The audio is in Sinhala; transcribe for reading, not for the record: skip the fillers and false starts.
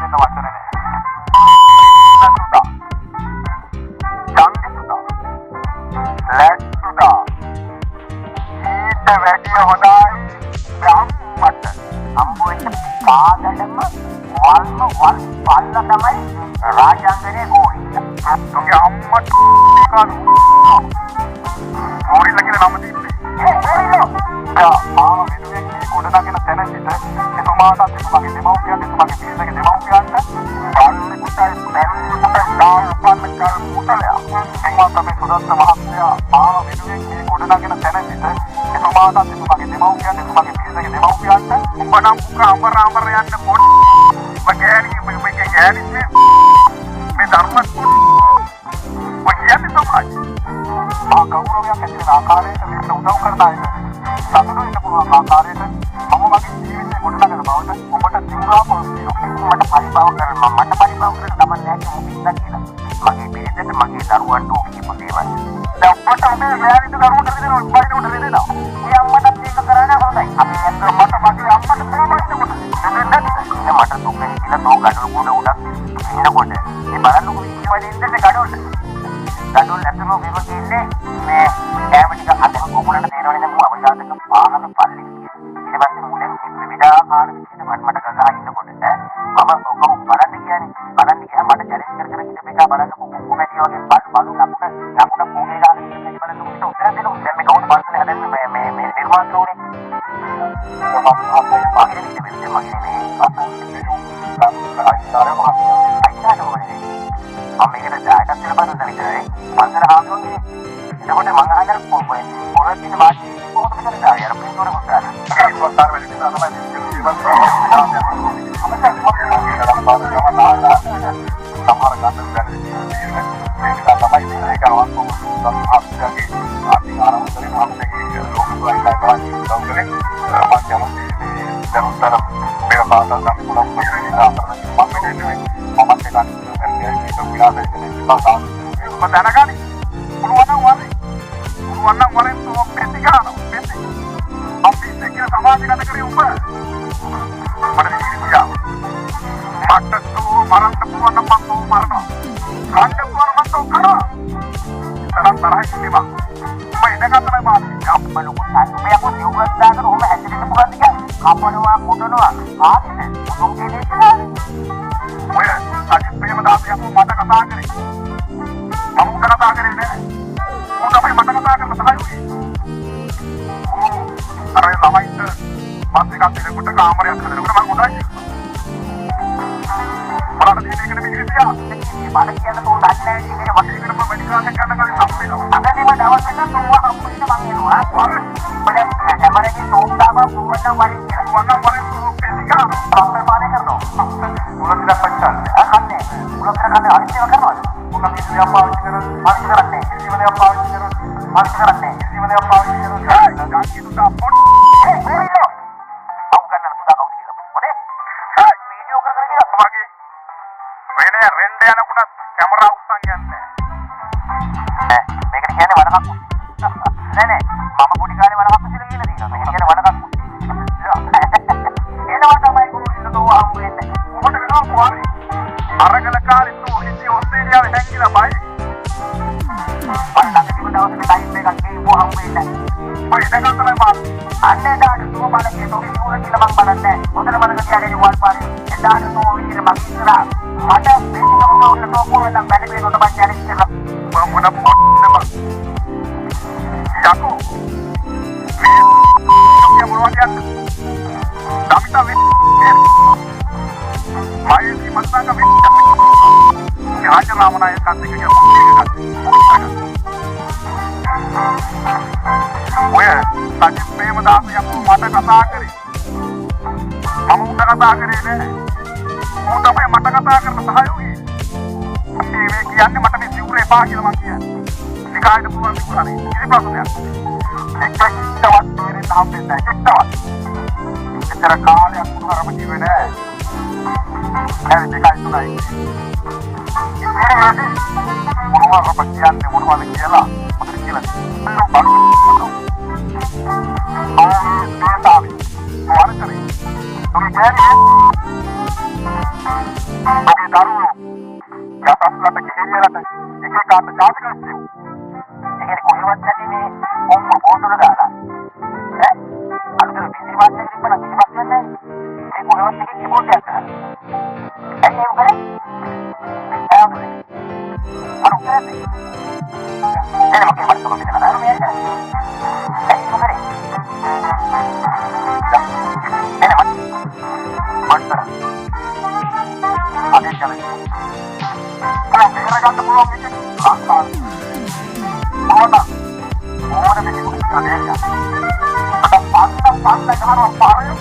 වෙන වචන නෑ. ඊට වැඩිය හොඳයි ගම්මට අම්බුවෙන් පාදඩම වල්ම වල් පල්ල තමයි රාජාංගනේ ගෝරිල්ල. තුගේ අම්මට කාලු ගෝරිල්ල කියලා නම දීන්නේ. ගෝරිල්ල. ආව වෙනුවෙන් මේ ගොඩනගෙන තැන සිට එතුමාට එතුමාගේ දෙමව්පියන් එතුමාගේ පිරිසගේ දෙමව්පියන්ට බාල්ලේ පුතයි බැලුම් පුතයි දාපන්න කර පුතලයා. එතුමා තමයි සුදත්ත මහත්තයා ආව වෙනුවෙන් මේ ගොඩනගෙන තැන සිට එතුමාට එතුමාගේ දෙමව්පියන් එතුමාගේ පිරිසගේ දෙමව්පියන්ට උඹනම් පුක අමර යන්න පොඩි මගෑනි මේ ධර්මත් ඔය කියන්නේ තමයි මා ගෞරවයක් ඇති වෙන ආකාරයට මෙන්න උදව් කරන අයට සතුටු වෙන්න පුළුවන් ආකාරයට මම මගේ ජීවිතේ ගොඩනගන බවට ඔබට දිනුවා පොස්තියෝ මට පරිභව කරනවා මට පරිභව කරන්න තමයි නැහැ මොකක්ද කියලා මගේ පිළිදෙට මගේ දරුවන්ට ඕක කියපු දේවල් දැන් ඔබට මේ මෑණිට දරුවන්ට දෙනවා බයිනට දෙනවා මේ අම්මටත් ඒක කරන්න හොඳයි අපි මට මගේ අම්මට ප්‍රේමයිනකොට මට දුක හිතිලා තෝ ගඩොල් ගොඩ උඩක් ඉන්නකොට මේ බලන්නකො ඉන්නේ ඉන්නේ ගඩොල් ඇතුළු විව කියන්නේ මේ කැම ටික අතට කොමුණට දෙනවනේ දැන් අවශ්‍යතාවක පාහන පල්ලි ඊට පස්සේ මුලෙන් විවිධාකාර විදිහට මට ගගා ඉන්නකොට මම ඔක්කොම බලන්න ගියා මට චැලෙන්ජ් කර ඉඳපේක බලන්න කොමැටි වගේ බලු ලකුණ පොගේ ගන්න ඉඳි බලන්න උත්තර දෙනවා දැන් මේ කවුද බලන්නේ හදන්නේ මේ නිර්මාණෝනේ මම අපේ පාගෙන ඉන්නේ මගේ මේ මේකට දායකත්ව දෙන්න බලන්න විතරයි මන්දර හාමුදුරුවෝ එතකොට මම අහලා පොරේ ඉන්න වාසි කොහොමද කරන්නේ අර පිටුවර කොටා ඒක කොටාර වෙලෙ තමයි සමහර ගන්න බැරි මේක තමයි මේක අවස්ථාව සම්හාස්‍යගේ අපි ආරම්භ කරේ මාතකේ ලෝකෝයි කාර්යය උදව්කරේ මම කැමති දරුතර මේක පාඩම් ගන්න පුළුවන් ප්‍රශ්නේ ආතරණ මම කියන්නේ මම ඒක දැනගනි පුළුවන් නම් වරෙන් තෝ පෙති කරනවා පෙති අපි දෙකේ සමාජගත කරේ උඹ මට ඉතිරියා මට තෝ මරන්න පුළුවන් නම් මම තෝ මරනවා කන්න පුළුවන් මම තෝ කරනවා තරහ ඉන්නවා උඹ ඉඳගත්තනේ මාත් අප්ප ලොකු සංකේය අපෝ නියුගස් දාගෙන උඹ හැදෙන්න පුළුවන් ටික කපනවා කොටනවා ආදිද උඹ කියන්නේ ඔය අනිත් ප්‍රේම දාපිය අපෝ මට කතා කරේ මම කතා කරේ නෑ උන් තමයි මට කතා කරලා තමයි අර ළමයින්ට පස්සේ කන්දේකට කාමරයක් හදනකොට මම උඩයි බලන්න දින එකනේ මිගිරියා මේ බණ කියන තෝ දන්නේ නෑ මේ වටේ කරපුවා වැඩි කාලයක් ගන්න කලින් සම්පේනවා අදදී මම දවස් එක තෝවා හම්බුනේ මම එනවා බලන්න කැමරේකින් තෝන්දාම පුවන්න වරින් වන්න වරින් තෝ පෙතිකා අපේ පානේ කරනවා උලක් පච්චන් අහන්නේ උලක් කරන්නේ අනිත් ඒවා කරනවද මොකද මේ දේවල් පාවිච්චි කරන්නේ කිසිම දේවල් පාවිච්චි කරන්නේ කිසිම දේවල් පාවිච්චි කරන්නේ ගාකි තුඩා පොඩ් ගෝරිල්ලෝ අවු ගන්න පුතා කවුද කියලා මොනේ වීඩියෝ කරගෙන ගියා මගේ වෙනේ රෙන්ඩ යනකොට කැමරා උස්සන් යන්නේ නෑ මේකට කියන්නේ වනකක්කු නෑ මම පොඩි කාලේ වනකක්කු කියලා කියලා තියෙනවා මේක කියන්නේ වනකක්කු එනවා තමයි ගෝරිල්ලෝ තෝ ආපු වෙන්නේ මොකට වෙනවා කොහරි අරගල කාලේ තෝ හිටි ඔස්ට්‍රේලියාවේ හැංගිලා බයි පන්නක තිබුණ දවසක ටයිම් එකක් ගේපුවා හම් වෙන්නේ ඔය ඉඳගත්තමයි මාත් අන්නේ දාට තෝ බලකේ තෝගේ දියුණ කියලා මම බලන්නේ හොඳට මනක තියාගෙන වල් පාරේ එදාට තෝ විදිහට මම ඉස්සරහා මට මේකම උන්න තෝ කොහෙන්ද බැලි මේකට මම චැලෙන්ජ් කරලා මම මොන පොඩ්ඩම යකෝ මේ මොනවද යන්නේ දමිතා වෙන්නේ මායසි මස්සාක වෙන්නේ රාජරාමනායක කන්දේ කියන ඔය සත්‍ය ප්‍රේමදාස යකෝ මට කතා කරේ මම උන්ට කතා කරේ නෑ උන් තමයි මට කතා කරන සහයෝගී මේ කියන්නේ මට මේ සිවුර එපා කියලා මං කියන්නේ නිකායට පුළුවන් විකුණන්නේ ඉතින් ප්‍රශ්නයක් එක්කවත් තේරෙන්නේ නැහැ එක්කවත් එතර කාලයක් උනරම කිව්වේ නෑ හැරි දෙකයි තුනයි මොනවද කියන්නේ මොනවද කියලා මොකද කියලා බලන්න ඔගේ දරුවෝ යසස්ලට ගෙහෙන්නලට එක එකාට ජාති කරසියෝ. ඒකේ කොහෙවත් නැති මේ ඔම්ම කොටුර දාලා. ඈ අnder විසිරිවත් එකකින් බලන්න කිසිවක් නැහැ. මේ කොහෙවත් එකකින් කිපෝටයක් කරා. ඇයි ඒක කරේ? අර උකරන්නේ. එනේ මගේ මට කොහොමද කරන්නේ මේ එක? ඇයි ඒක කරේ? එනේ මට අනේ කියන්නේ. කොහොමද කරගන්න පුළුවන් මේක? ඕන මේක කරන්නේ. අත පාස්ස ගහනවා පාරේ.